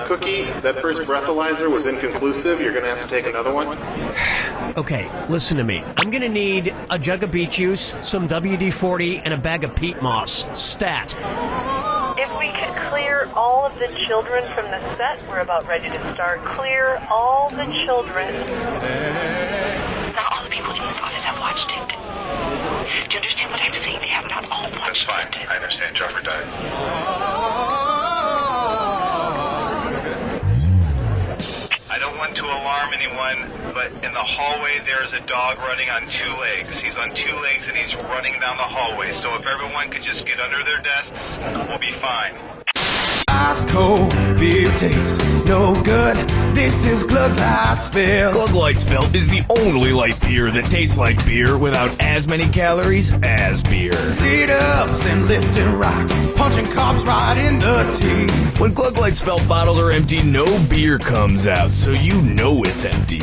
Cookie, that first breathalyzer was inconclusive. You're gonna have to take another one. Okay, listen to me. I'm gonna need a jug of beet juice, some WD-40, and a bag of peat moss. Stat. If we could clear all of the children from the set, we're about ready to start. Clear all the children. Not all the people in this office have watched it. Do you understand what I'm saying? They have not all watched it. That's fine. I understand. Joffrey died. I don't want to alarm anyone, but in the hallway there's a dog running on 2 legs. He's on 2 legs and he's running down the hallway. So if everyone could just get under their desks, we'll be fine. Ice cold beer taste, no good. This is Glug Lightsville. Glug Lightsville is the only light beer that tastes like beer without as many calories as beer. Sit-ups and lifting rocks, punching cops right in the teeth. When Glug Lightsville bottles are empty, no beer comes out, so you know it's empty.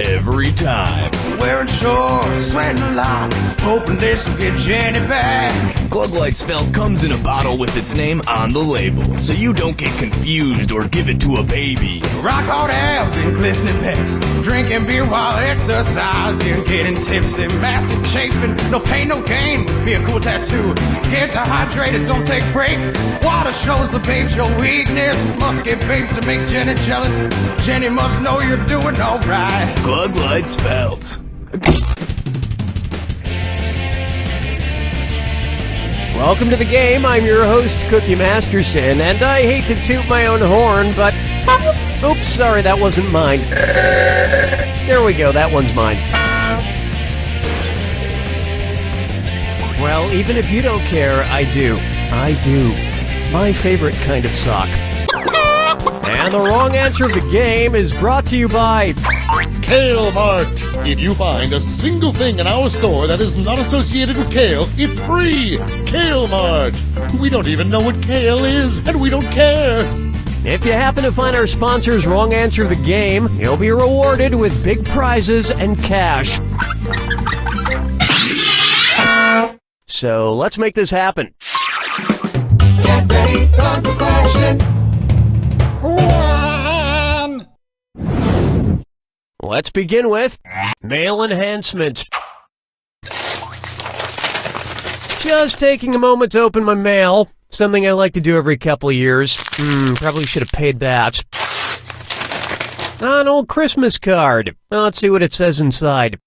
Every time. Wearing shorts, sweating a lot, hoping this will get Jenny back. Glug Lightsville comes in a bottle with its name on the label, so you don't get confused or give it to a baby. Rock hard abs and glistening pecs, drinking beer while exercising, getting tipsy, massive chafing, no pain, no gain, be a cool tattoo. Get dehydrated, don't take breaks. Water shows the babes your weakness. Must get babes to make Jenny jealous. Jenny must know you're doing alright. Glug Lightsville. Welcome to the game. I'm your host, Cookie Masterson, and I hate to toot my own horn, but... Oops, sorry, that wasn't mine. There we go, that one's mine. Well, even if you don't care, I do. I do. My favorite kind of sock. And the wrong answer of the game is brought to you by... Kale Mart. If you find a single thing in our store that is not associated with kale, it's free. Kale Mart. We don't even know what kale is, and we don't care. If you happen to find our sponsor's wrong answer of the game, you'll be rewarded with big prizes and cash. So let's make this happen. Get ready, time for question. Let's begin with mail enhancement. Just taking a moment to open my mail. Something I like to do every couple of years. Probably should have paid that. An old Christmas card. Well, let's see what it says inside.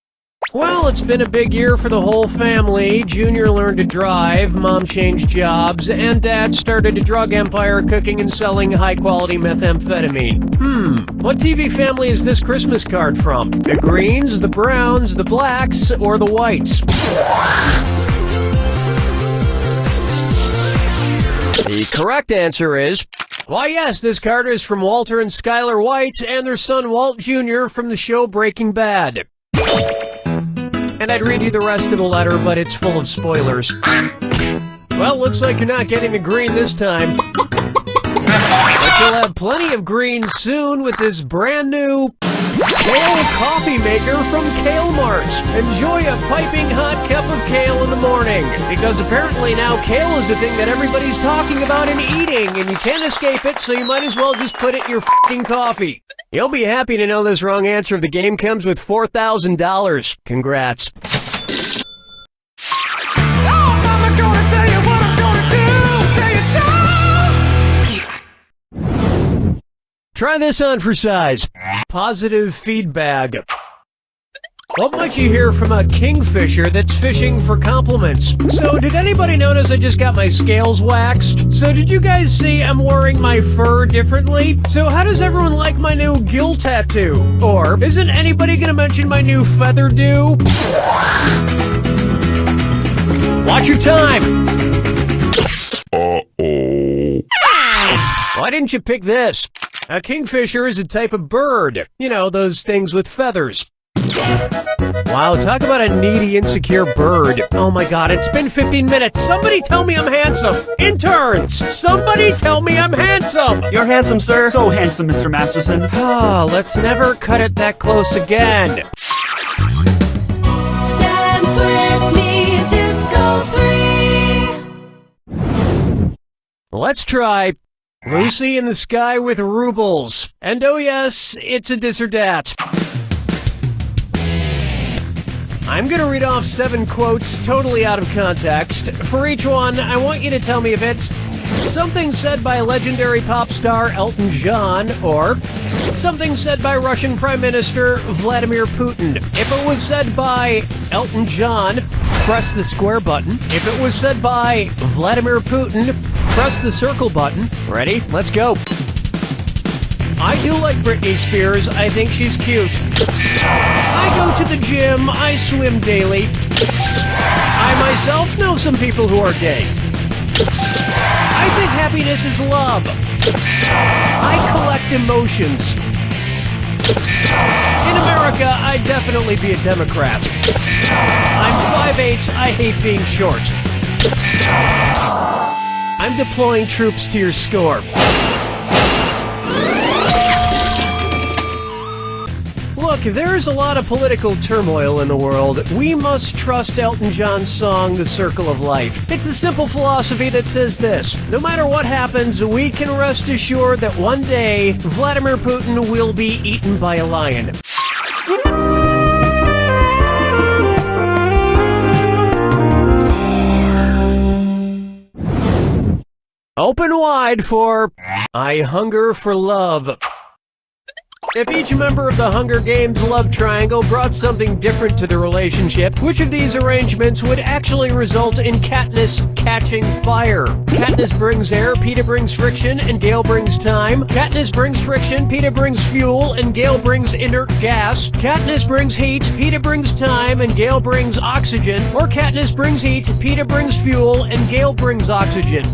Well, it's been a big year for the whole family. Junior learned to drive, Mom changed jobs, and Dad started a drug empire cooking and selling high-quality methamphetamine. What TV family is this Christmas card from? The Greens, the Browns, the Blacks, or the Whites? The correct answer is... Why, yes, this card is from Walter and Skylar White and their son Walt Jr. from the show Breaking Bad. And I'd read you the rest of the letter, but it's full of spoilers. Well, looks like you're not getting the green this time. But you'll have plenty of green soon with this brand new Kale coffee maker from Kale Mart. Enjoy a piping hot cup of kale in the morning, because apparently now kale is the thing that everybody's talking about and eating, and you can't escape it, so you might as well just put it in your f***ing coffee. You'll be happy to know this wrong answer of the game comes with $4,000. Congrats. Try this on for size. Positive feedback. What might you hear from a kingfisher that's fishing for compliments? So did anybody notice I just got my scales waxed? So did you guys see I'm wearing my fur differently? So how does everyone like my new gill tattoo? Or isn't anybody gonna mention my new feather do? Watch your time! Uh-oh. Why didn't you pick this? A kingfisher is a type of bird. You know, those things with feathers. Wow, talk about a needy, insecure bird. Oh my god, it's been 15 minutes. Somebody tell me I'm handsome. Interns, somebody tell me I'm handsome. You're handsome, sir. So handsome, Mr. Masterson. Ah, let's never cut it that close again. Dance with me, Disco 3. Let's try Lucy in the Sky with Rubles. And oh yes, it's a dis or dat. I'm gonna read off 7 quotes totally out of context. For each one, I want you to tell me if it's something said by legendary pop star Elton John, or something said by Russian Prime Minister Vladimir Putin. If it was said by Elton John, press the square button. If it was said by Vladimir Putin, press the circle button. Ready? Let's go. I do like Britney Spears. I think she's cute. I go to the gym. I swim daily. I myself know some people who are gay. I think happiness is love. I collect emotions. In America, I'd definitely be a Democrat. I'm 5'8". I hate being short. I'm deploying troops to your score. Look, there's a lot of political turmoil in the world. We must trust Elton John's song, The Circle of Life. It's a simple philosophy that says this: no matter what happens, we can rest assured that one day, Vladimir Putin will be eaten by a lion. Open wide for I Hunger for Love. If each member of the Hunger Games love triangle brought something different to the relationship, which of these arrangements would actually result in Katniss catching fire? Katniss brings air, Peeta brings friction, and Gale brings time. Katniss brings friction, Peeta brings fuel, and Gale brings inert gas. Katniss brings heat, Peeta brings time, and Gale brings oxygen. Or Katniss brings heat, Peeta brings fuel, and Gale brings oxygen.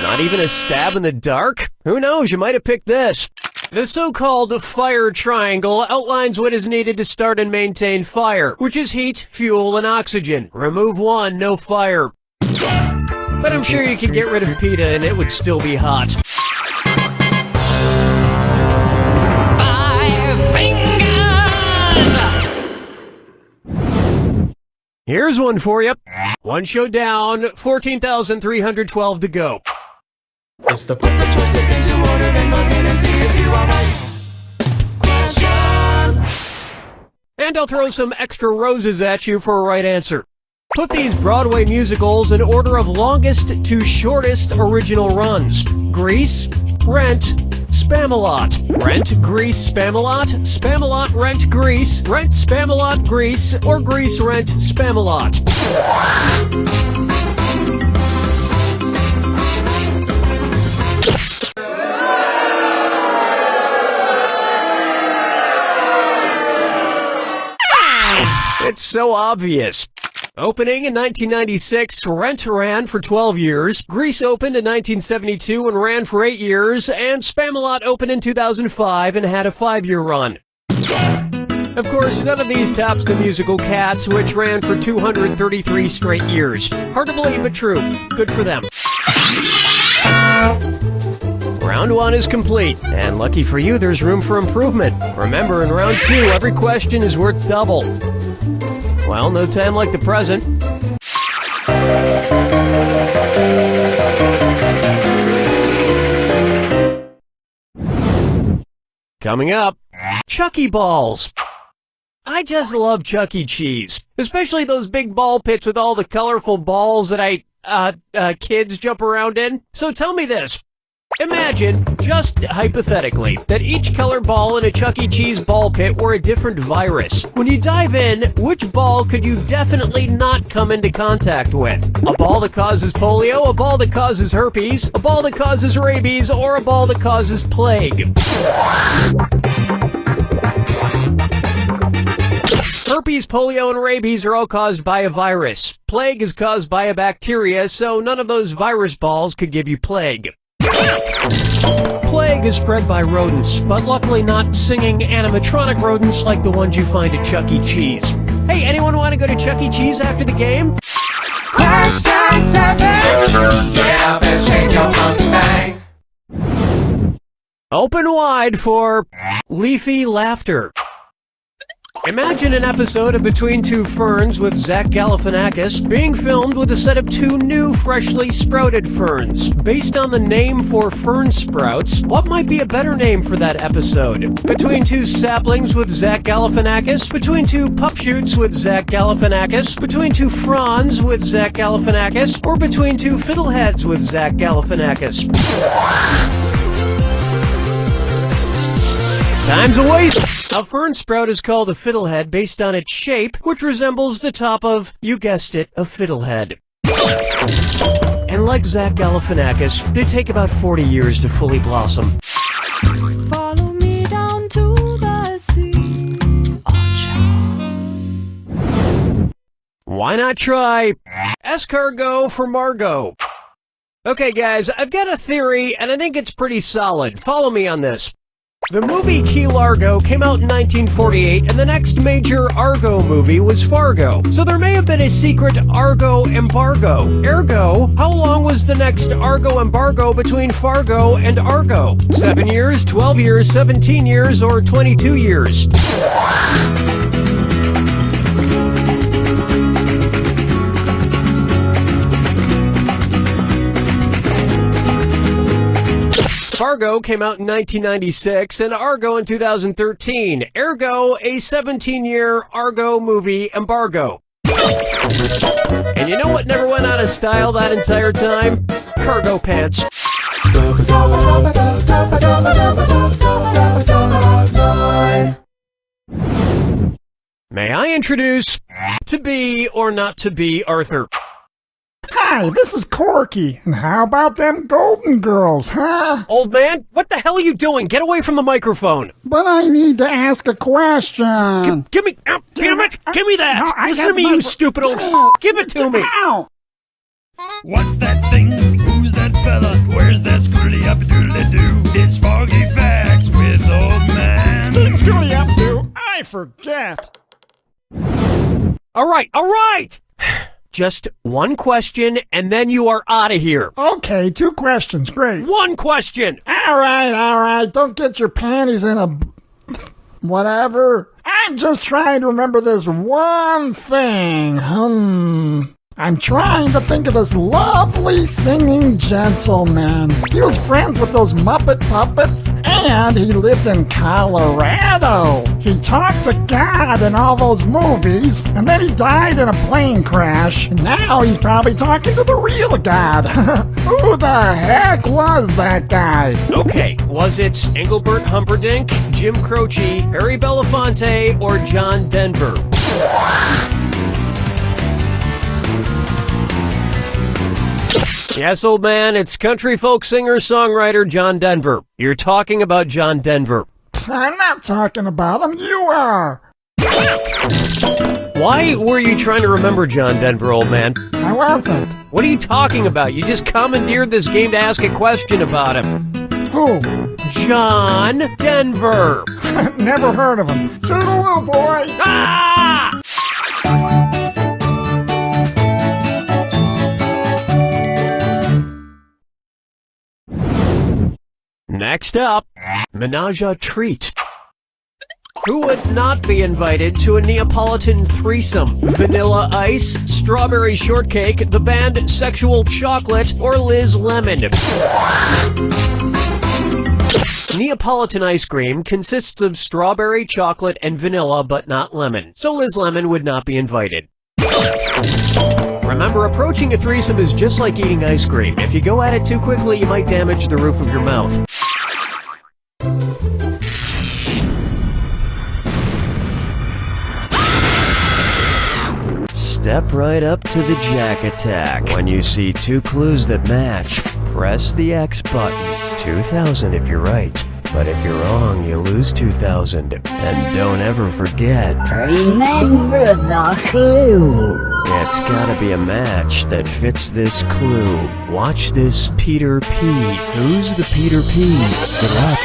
Not even a stab in the dark? Who knows, you might have picked this. The so-called fire triangle outlines what is needed to start and maintain fire, which is heat, fuel, and oxygen. Remove one, no fire. But I'm sure you could get rid of Peeta and it would still be hot. 5 fingers! Here's one for you. One show down, 14,312 to go. It's the put the choices into order, then buzz in and see if you are right. Question. And I'll throw some extra roses at you for a right answer. Put these Broadway musicals in order of longest to shortest original runs. Grease, Rent, Spamalot. Rent, Grease, Spamalot. Spamalot, Rent, Grease. Rent, Spamalot, Grease. Or Grease, Rent, Spamalot. It's so obvious. Opening in 1996, Rent ran for 12 years, Grease opened in 1972 and ran for 8 years, and Spamalot opened in 2005 and had a 5-year run. Of course, none of these tops the musical Cats, which ran for 233 straight years. Hard to believe, but true. Good for them. Round 1 is complete, and lucky for you, there's room for improvement. Remember, in round 2, every question is worth double. Well, no time like the present. Coming up, Chuck E. Balls. I just love Chuck E. Cheese, especially those big ball pits with all the colorful balls that kids jump around in. So tell me this. Imagine, just hypothetically, that each color ball in a Chuck E. Cheese ball pit were a different virus. When you dive in, which ball could you definitely not come into contact with? A ball that causes polio, a ball that causes herpes, a ball that causes rabies, or a ball that causes plague? Herpes, polio, and rabies are all caused by a virus. Plague is caused by a bacteria, so none of those virus balls could give you plague. Plague is spread by rodents, but luckily not singing animatronic rodents like the ones you find at Chuck E. Cheese. Hey, anyone want to go to Chuck E. Cheese after the game? Question 7. Get up and shake your monkey bang. Open wide for Leafy Laughter. Imagine an episode of Between Two Ferns with Zach Galifianakis being filmed with a set of two new freshly sprouted ferns. Based on the name for fern sprouts, what might be a better name for that episode? Between Two Saplings with Zach Galifianakis? Between Two Pup Shoots with Zach Galifianakis? Between Two Fronds with Zach Galifianakis? Or Between Two Fiddleheads with Zach Galifianakis? Time's away! A fern sprout is called a fiddlehead based on its shape, which resembles the top of, you guessed it, a fiddlehead. And like Zach Galifianakis, they take about 40 years to fully blossom. Follow me down to the sea. Why not try escargot for Margot? Okay guys, I've got a theory, and I think it's pretty solid. Follow me on this. The movie Key Largo came out in 1948, and the next major Argo movie was Fargo. So there may have been a secret Argo embargo. Ergo, how long was the next Argo embargo between Fargo and Argo? 7 years, 12 years, 17 years, or 22 years? Fargo came out in 1996 and Argo in 2013. Ergo, a 17-year Argo movie embargo. And you know what never went out of style that entire time? Cargo pants. May I introduce To Be or Not To Be Arthur? Hi, this is Corky, and how about them Golden Girls, huh? Old man, what the hell are you doing? Get away from the microphone. But I need to ask a question. Give me, damn it, give me that. No, Listen to me, you stupid old, give it to me. Ow. What's that thing? Who's that fella? Where's that scrilly up doodly doo? It's Foggy Facts with Old Man. Scrilly up doo, I forget. All right. Just one question, and then you are out of here. Okay, 2 questions, great. One question! All right, don't get your panties in a... whatever. I'm just trying to remember this one thing. I'm trying to think of this lovely singing gentleman. He was friends with those Muppet puppets, and he lived in Colorado. He talked to God in all those movies, and then he died in a plane crash, and now he's probably talking to the real God. Who the heck was that guy? Okay, was it Engelbert Humperdinck, Jim Croce, Harry Belafonte, or John Denver? Yes, old man, it's country folk singer-songwriter John Denver. You're talking about John Denver. I'm not talking about him, you are. Why were you trying to remember John Denver, old man? I wasn't. What are you talking about? You just commandeered this game to ask a question about him. Who? John Denver. Never heard of him. Toodaloo, boy. Ah! Next up, Menage a Treat. Who would not be invited to a Neapolitan threesome? Vanilla Ice, Strawberry Shortcake, the band Sexual Chocolate, or Liz Lemon? Neapolitan ice cream consists of strawberry, chocolate, and vanilla, but not lemon. So Liz Lemon would not be invited. Remember, approaching a threesome is just like eating ice cream. If you go at it too quickly, you might damage the roof of your mouth. Step right up to the Jack Attack. When you see 2 clues that match, press the X button. 2,000 if you're right. But if you're wrong, you lose 2,000. And don't ever forget, remember the clue. It's gotta be a match that fits this clue. Watch this Peter P. Who's the Peter P? Good luck.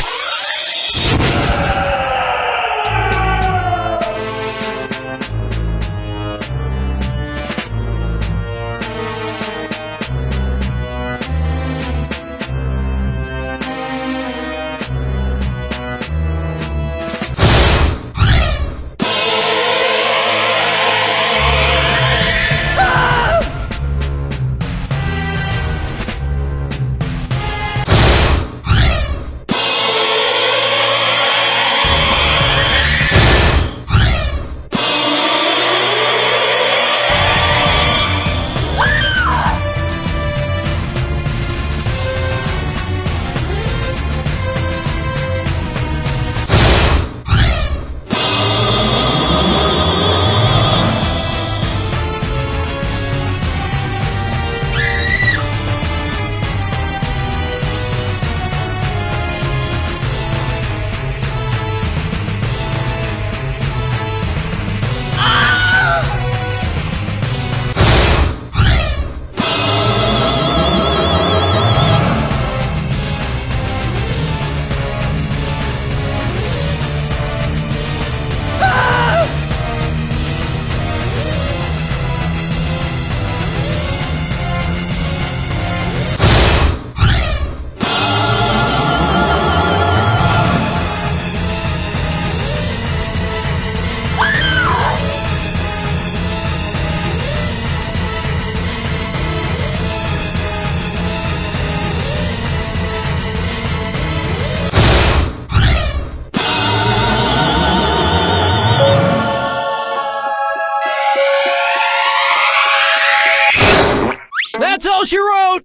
you wrote!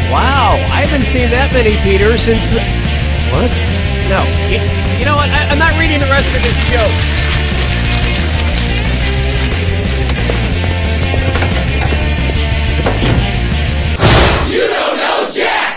Wow, I haven't seen that many Peter since... What? No. You know what? I'm not reading the rest of this joke. You don't know Jack!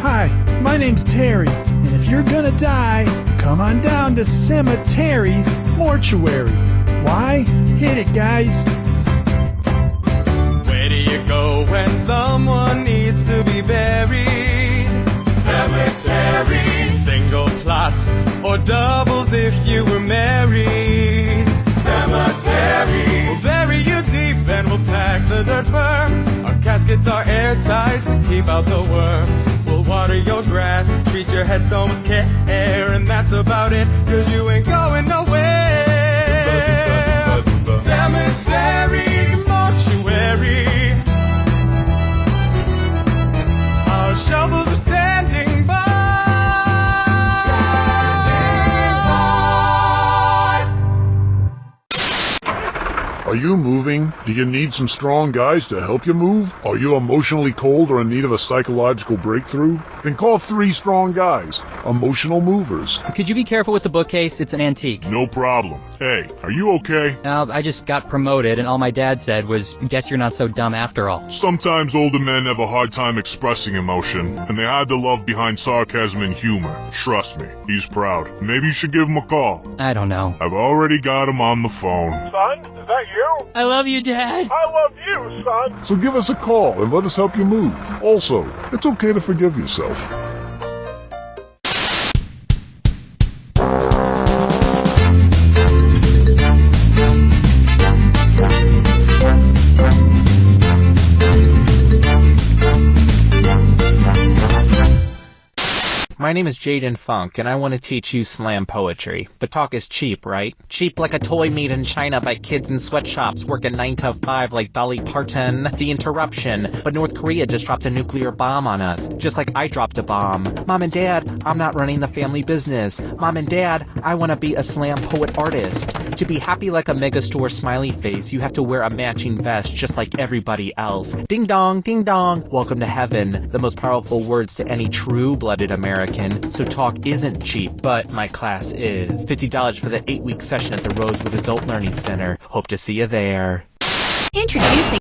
Hi, my name's Terry, and if you're gonna die, come on down to Cemetery's Mortuary. Why? Hit it, guys. Where do you go when someone needs to be buried? Cemetery. Single plots or doubles if you were married. Cemetery. We'll bury you deep and we'll pack the dirt firm. Our caskets are airtight to keep out the worms. We'll water your grass, treat your headstone with care, and that's about it, 'cause you ain't going nowhere. Cemetery's mortuary. Our shovels are standing by. Are you moving? Do you need some strong guys to help you move? Are you emotionally cold or in need of a psychological breakthrough? Then call 3 strong guys, emotional movers. Could you be careful with the bookcase? It's an antique. No problem. Hey, are you okay? I just got promoted, and all my dad said was, guess you're not so dumb after all. Sometimes older men have a hard time expressing emotion, and they hide the love behind sarcasm and humor. Trust me, he's proud. Maybe you should give him a call. I don't know. I've already got him on the phone. Son, is that you? I love you, Dad. I love you, son. So give us a call and let us help you move. Also, it's okay to forgive yourself. My name is Jaden Funk, and I want to teach you slam poetry. But talk is cheap, right? Cheap like a toy made in China by kids in sweatshops working 9 to 5 like Dolly Parton. The interruption. But North Korea just dropped a nuclear bomb on us, just like I dropped a bomb. Mom and Dad, I'm not running the family business. Mom and Dad, I want to be a slam poet artist. To be happy like a megastore smiley face, you have to wear a matching vest just like everybody else. Ding dong, ding dong. Welcome to heaven. The most powerful words to any true-blooded American. So talk isn't cheap, but my class is. $50 for the 8-week session at the Rosewood Adult Learning Center. Hope to see you there. Introducing